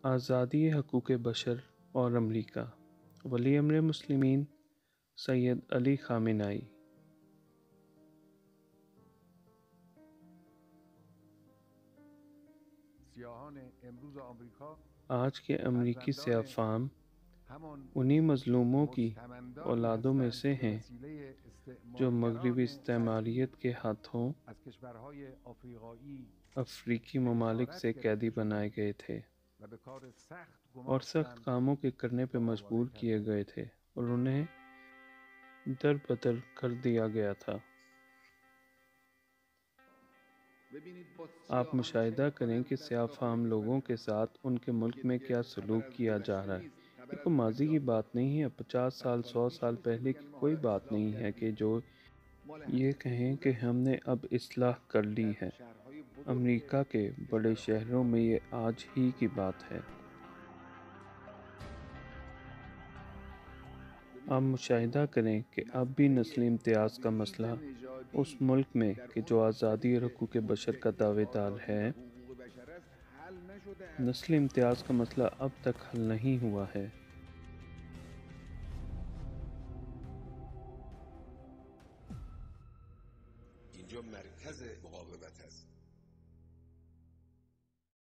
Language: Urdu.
آزادی حقوق بشر اور امریکہ ولی امر مسلمین سید علی خامنائی۔ آج کے امریکی سیاہ فام انہی مظلوموں کی اولادوں میں سے ہیں جو مغربی استعماریت کے ہاتھوں افریقی ممالک سے قیدی بنائے گئے تھے اور سخت کاموں کے کرنے پہ مجبور کیے گئے تھے اور انہیں در بدر کر دیا گیا تھا۔ آپ مشاہدہ کریں کہ سیاہ فام لوگوں کے ساتھ ان کے ملک میں کیا سلوک کیا جا رہا ہے۔ یہ کوئی ماضی کی بات نہیں ہے، 50 سال 100 سال پہلے کی کوئی بات نہیں ہے کہ جو یہ کہیں کہ ہم نے اب اصلاح کر لی ہے۔ امریکہ کے بڑے شہروں میں یہ آج ہی کی بات ہے۔ آپ مشاہدہ کریں کہ اب بھی نسلی امتیاز کا مسئلہ اس ملک میں کہ جو آزادی اور حقوق بشر کا دعوے دار ہے، نسلی امتیاز کا مسئلہ اب تک حل نہیں ہوا ہے۔ اینجا مرکز مقاومت است.